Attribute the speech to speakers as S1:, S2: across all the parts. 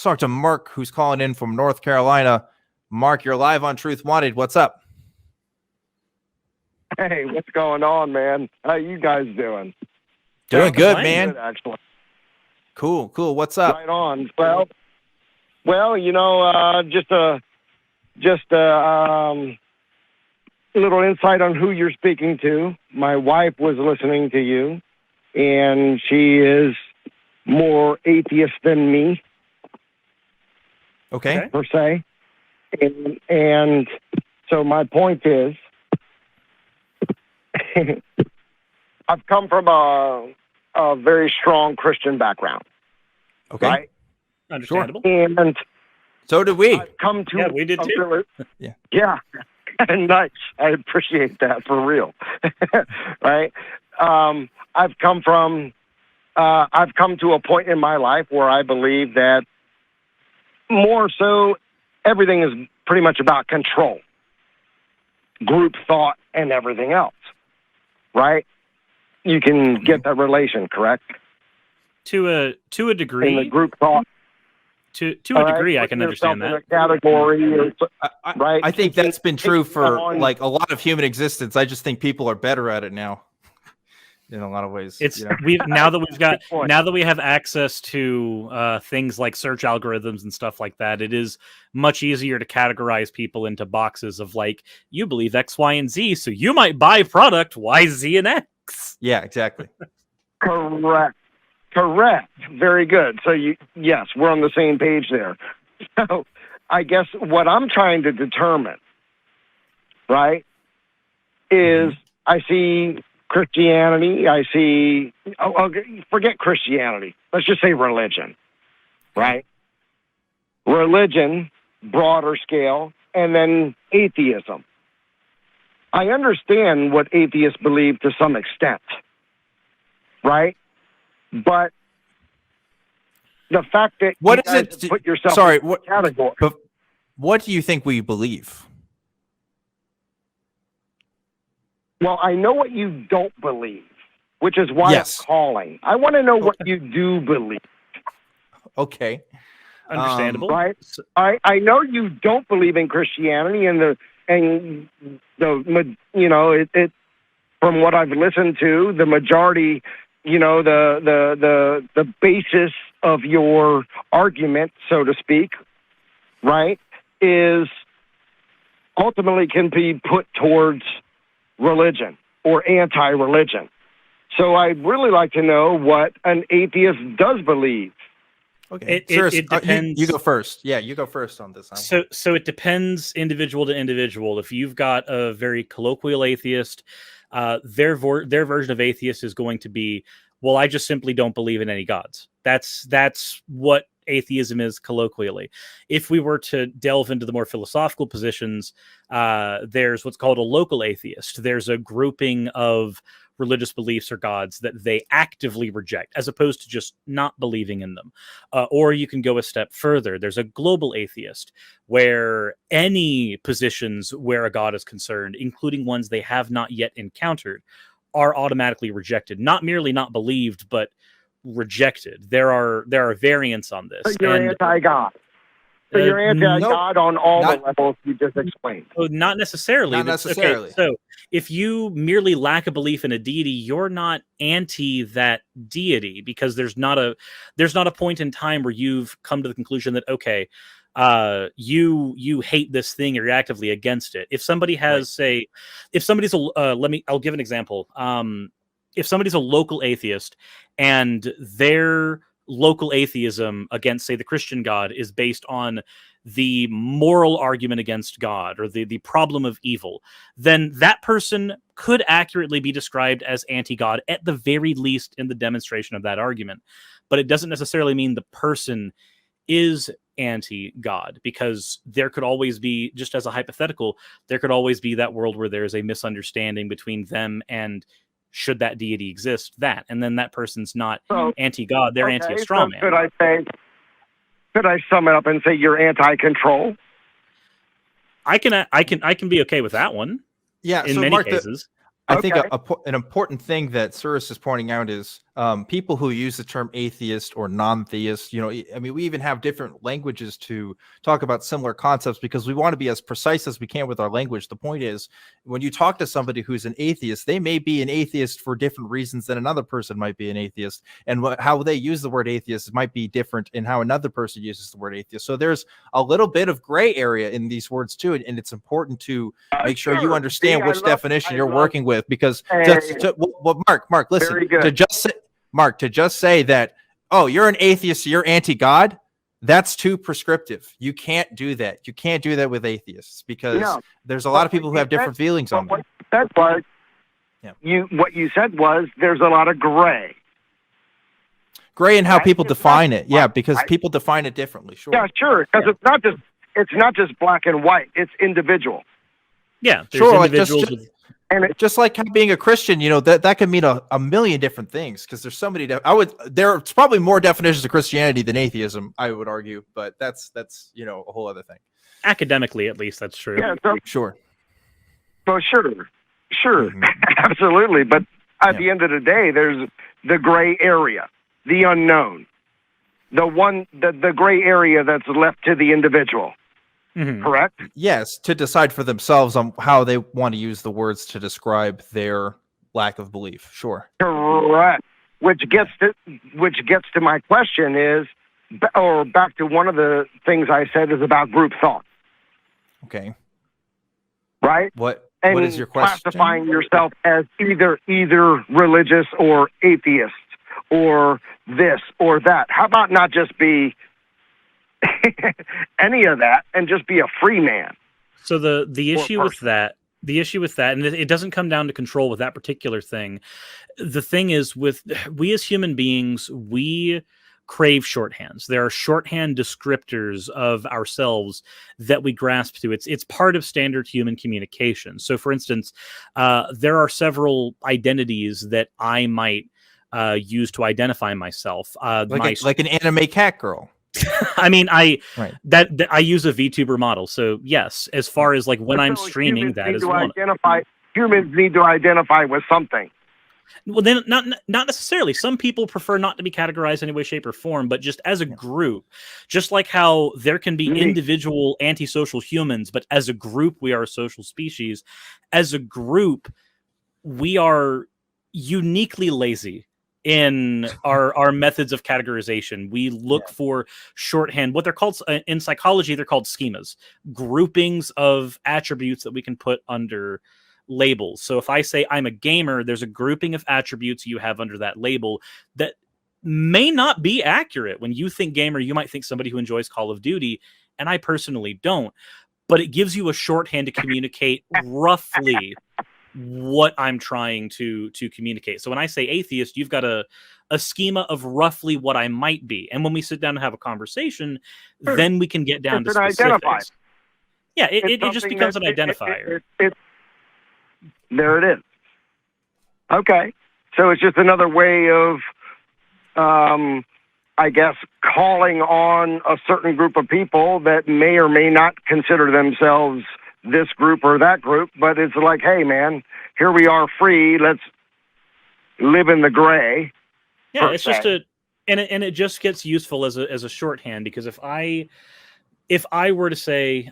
S1: Let's talk to Mark, who's calling in from North Carolina. Mark, you're live on Truth Wanted. What's up?
S2: Hey, what's going on, man? How you guys doing?
S1: Doing good, man.
S2: Good, actually.
S1: Cool. What's up?
S2: Right on. Well, you know, just a little insight on who you're speaking to. My wife was listening to you, and she is more atheist than me.
S1: Okay.
S2: Per se. And so my point is, I've come from a very strong Christian background.
S1: Okay.
S2: Right?
S3: Understandable.
S2: And
S1: so did we.
S2: I've come to
S3: we did too.
S2: Yeah. Nice. I appreciate that, for real. Right? I've come to a point in my life where I believe that more so everything is pretty much about control, group thought, and everything else. Right? You can get that relation, correct?
S3: To a degree.
S2: In the group thought.
S3: To a degree, I can understand that.
S2: Category, right?
S1: I think that's been true for like a lot of human existence. I just think people are better at it now. In a lot of ways,
S3: it's now that we have access to things like search algorithms and stuff like that, it is much easier to categorize people into boxes of like, you believe X, Y, and Z, so you might buy product Y, Z, and X.
S1: Yeah, exactly.
S2: Correct. Very good. So yes, we're on the same page there. So I guess what I'm trying to determine, right, is I see Christianity. I see, forget Christianity. Let's just say religion, right? Religion, broader scale, and then atheism. I understand what atheists believe to some extent, right? But the fact that
S1: what is it?
S2: Put yourself in
S1: what
S2: category.
S1: But what do you think we believe?
S2: Well, I know what you don't believe, which is why I'm calling. I want to know what you do believe.
S1: Okay.
S3: Understandable.
S2: Right? I know you don't believe in Christianity and the you know, it from what I've listened to, the majority, you know, the basis of your argument, so to speak, right, is ultimately can be put towards religion or anti-religion. So I'd really like to know what an atheist does believe.
S1: Okay,
S3: it depends.
S1: You go first. Yeah, you go first on this.
S3: So it depends individual to individual. If you've got a very colloquial atheist, their version of atheist is going to be, well, I just simply don't believe in any gods. That's what atheism is colloquially. If we were to delve into the more philosophical positions, there's what's called a local atheist. There's a grouping of religious beliefs or gods that they actively reject, as opposed to just not believing in them. Or you can go a step further. There's a global atheist, where any positions where a god is concerned, including ones they have not yet encountered, are automatically rejected. Not merely not believed, but rejected. There are variants on this.
S2: So you're anti-God. So you're anti-God on all the levels you just explained.
S3: Not necessarily.
S1: Not necessarily.
S3: Okay, so if you merely lack a belief in a deity, you're not anti that deity, because there's not a point in time where you've come to the conclusion that, okay, you hate this thing or you're actively against it. If somebody has I'll give an example. If somebody's a local atheist and their local atheism against, say, the Christian God is based on the moral argument against God or the problem of evil, then that person could accurately be described as anti-God, at the very least in the demonstration of that argument. But it doesn't necessarily mean the person is anti-God, because there could always be, just as a hypothetical, there could always be that world where there's a misunderstanding between them and, should that deity exist, and then that person's not anti-God, they're anti-straw man.
S2: Could I sum it up and say you're anti-control?
S3: I can be okay with that one.
S1: Yeah,
S3: in many cases.
S1: I think an important thing that Suris is pointing out is people who use the term atheist or non-theist, I mean, we even have different languages to talk about similar concepts because we want to be as precise as we can with our language. The point is, when you talk to somebody who's an atheist, they may be an atheist for different reasons than another person might be an atheist. And how they use the word atheist might be different in how another person uses the word atheist. So there's a little bit of gray area in these words too. And it's important to make sure you understand which definition you're working with, because Mark, listen, to just say that, oh, you're an atheist, you're anti-God, that's too prescriptive. You can't do that. You can't do that with atheists, because there's a lot of people who have different feelings on them.
S2: What you said was there's a lot of gray.
S1: Gray in how people define it. Yeah, because people define it differently. Sure.
S2: Yeah, sure. Because it's not just black and white. It's individual.
S3: Yeah,
S1: sure. Like just like being a Christian, that can mean a million different things, because there's so many. There's probably more definitions of Christianity than atheism, I would argue, but that's a whole other thing.
S3: Academically, at least, that's true.
S2: Yeah,
S1: sure.
S2: So sure, mm-hmm. Absolutely. But at the end of the day, there's the gray area, the unknown, the gray area that's left to the individual. Mm-hmm. Correct?
S1: Yes, to decide for themselves on how they want to use the words to describe their lack of belief. Sure.
S2: Correct. Which gets to my question or back to one of the things I said is about group thought.
S1: Okay.
S2: Right?
S1: What is your question?
S2: Classifying yourself as either religious or atheist or this or that. How about not just be any of that and just be a free man?
S3: So the issue with that, and it doesn't come down to control with that particular thing. The thing is, with we as human beings, we crave shorthands. There are shorthand descriptors of ourselves that we grasp to. It's part of standard human communication. So, for instance, there are several identities that I might use to identify myself.
S1: Like an anime cat girl.
S3: I mean, I use a VTuber model, so yes. As far as like when I'm streaming, that is one.
S2: Humans need to identify with something.
S3: Well, then not necessarily. Some people prefer not to be categorized in any way, shape, or form, but just as a group. Just like how there can be individual antisocial humans, but as a group, we are a social species. As a group, we are uniquely lazy in our methods of categorization. We look for shorthand, what they're called in psychology, they're called schemas, groupings of attributes that we can put under labels. So if I say I'm a gamer, there's a grouping of attributes you have under that label that may not be accurate. When you think gamer, you might think somebody who enjoys Call of Duty, and I personally don't, but it gives you a shorthand to communicate roughly what I'm trying to communicate. So when I say atheist, you've got a schema of roughly what I might be. And when we sit down and have a conversation, then we can get down to specifics. Yeah, it just becomes an identifier.
S2: There it is. Okay. So it's just another way of, I guess, calling on a certain group of people that may or may not consider themselves this group or that group, but it's like, hey, man, here we are free. Let's live in the gray.
S3: Yeah, it's just and it just gets useful as a shorthand, because if I were to say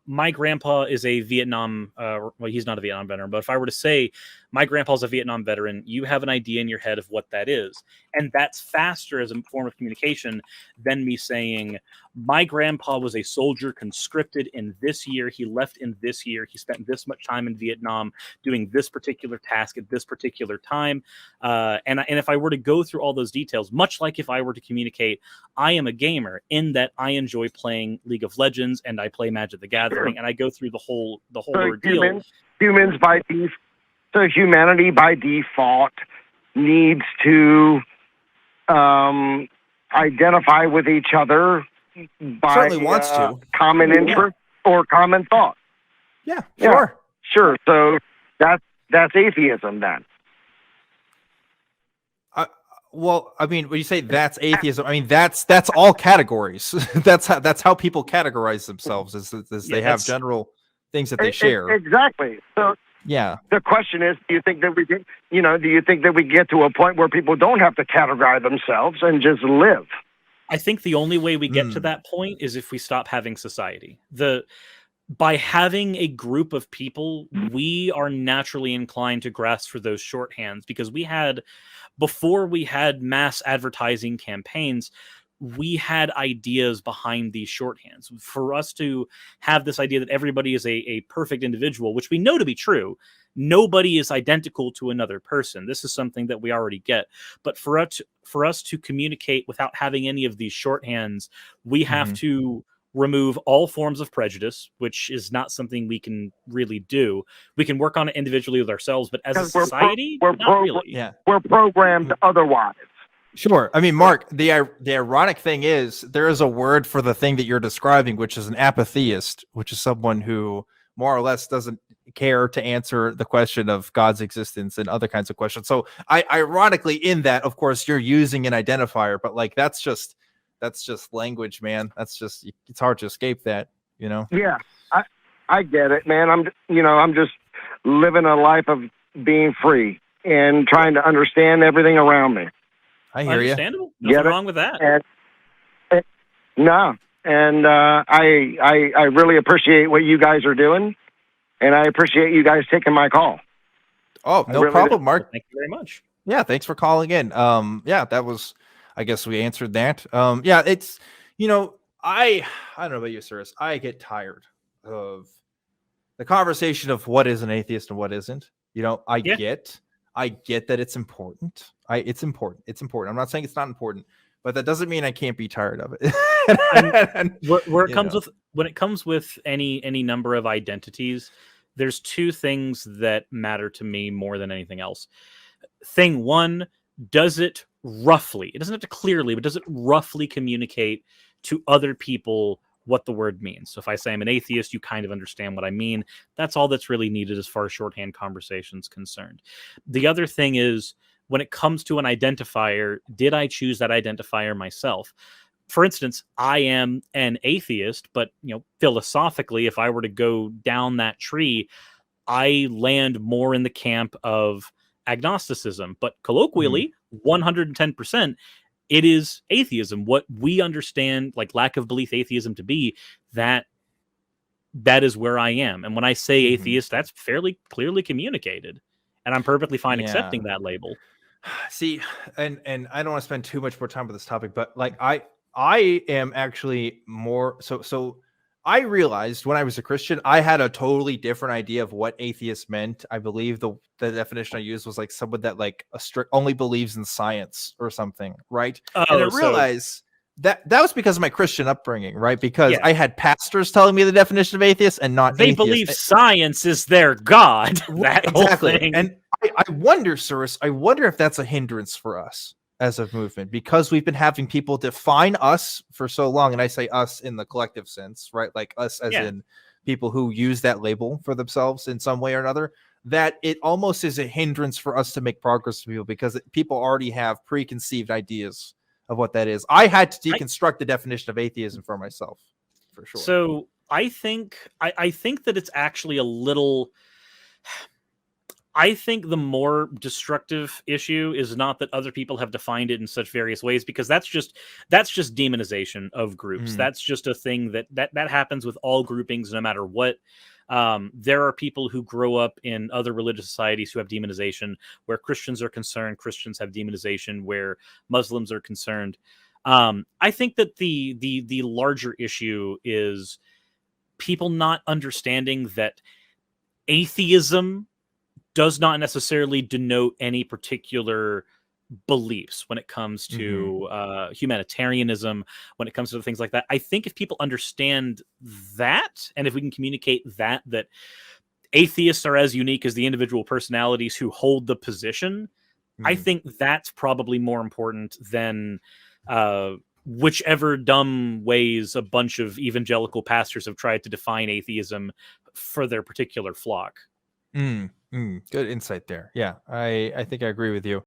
S3: my grandpa is a Vietnam, well, he's not a Vietnam veteran, but if I were to say my grandpa's a Vietnam veteran, you have an idea in your head of what that is. And that's faster as a form of communication than me saying my grandpa was a soldier conscripted in this year. He left in this year. He spent this much time in Vietnam doing this particular task at this particular time. And if I were to go through all those details, much like if I were to communicate, I am a gamer in that I enjoy playing League of Legends and I play Magic the Gathering, and I go through the whole ordeal.
S2: So humanity by default needs to identify with each other by
S1: certainly wants to
S2: common interest or common thought.
S1: Yeah, sure.
S2: Sure. So that's atheism then.
S1: Well, I mean, when you say that's atheism, I mean that's all categories. that's how people categorize themselves. Is they have general things that they share.
S2: Exactly.
S1: Yeah.
S2: The question is, do you think that we get to a point where people don't have to categorize themselves and just live?
S3: I think the only way we get to
S1: Mm.
S3: that point is if we stop having society. By having a group of people, we are naturally inclined to grasp for those shorthands because before we had mass advertising campaigns, we had ideas behind these shorthands. For us to have this idea that everybody is a perfect individual, which we know to be true, nobody is identical to another person. This is something that we already get. But for us to communicate without having any of these shorthands, we have to remove all forms of prejudice, which is not something we can really do. We can work on it individually with ourselves, but as a society, not really.
S1: Yeah.
S2: We're programmed otherwise.
S1: Sure. I mean, Mark, the ironic thing is there is a word for the thing that you're describing, which is an apatheist, which is someone who more or less doesn't care to answer the question of God's existence and other kinds of questions. So ironically in that, of course, you're using an identifier, but like, that's just language, man. It's hard to escape that, you know?
S2: Yeah, I get it, man. I'm just living a life of being free and trying to understand everything around me.
S1: I hear you.
S3: Understandable. Nothing wrong with that.
S2: No, and I really appreciate what you guys are doing, and I appreciate you guys taking my call.
S1: Oh, no problem, Mark.
S3: Thank you very much.
S1: Yeah, thanks for calling in. Yeah, that was, I guess we answered that. Yeah, it's, I don't know about you, Suris. I get tired of the conversation of what is an atheist and what isn't. I get that it's important. It's important. It's important. I'm not saying it's not important, but that doesn't mean I can't be tired of it.
S3: When it comes with any number of identities, there's two things that matter to me more than anything else. Thing one, it doesn't have to clearly, but does it roughly communicate to other people what the word means? So if I say I'm an atheist, you kind of understand what I mean. That's all that's really needed as far as shorthand conversation's concerned. The other thing is, when it comes to an identifier, did I choose that identifier myself? For instance, I am an atheist, but philosophically, if I were to go down that tree, I land more in the camp of agnosticism. But colloquially, 110%, it is atheism. What we understand, like lack of belief atheism to be, that is where I am. And when I say atheist, that's fairly clearly communicated. And I'm perfectly fine accepting that label.
S1: See, and I don't want to spend too much more time with this topic, but like I am actually more so I realized when I was a Christian, I had a totally different idea of what atheist meant. I believe the definition I used was like someone that like only believes in science or something, right? And I realized that was because of my Christian upbringing, right? Because I had pastors telling me the definition of atheist and not
S3: they
S1: atheist.
S3: Believe science is their God. That
S1: exactly.
S3: Whole thing.
S1: And I wonder, Suris, if that's a hindrance for us as a movement, because we've been having people define us for so long. And I say us in the collective sense, right? Like us as in people who use that label for themselves in some way or another, that it almost is a hindrance for us to make progress with people because people already have preconceived ideas of what that is. I had to deconstruct the definition of atheism for myself, for sure.
S3: So I think that it's actually a little... I think the more destructive issue is not that other people have defined it in such various ways, because that's just demonization of groups. That's just a thing that happens with all groupings, no matter what. There are people who grow up in other religious societies who have demonization. Where Christians are concerned, Christians have demonization. Where Muslims are concerned, I think that the larger issue is people not understanding that atheism does not necessarily denote any particular beliefs when it comes to humanitarianism, when it comes to things like that. I think if people understand that, and if we can communicate that atheists are as unique as the individual personalities who hold the position, I think that's probably more important than whichever dumb ways a bunch of evangelical pastors have tried to define atheism for their particular flock.
S1: Good insight there. Yeah, I think I agree with you.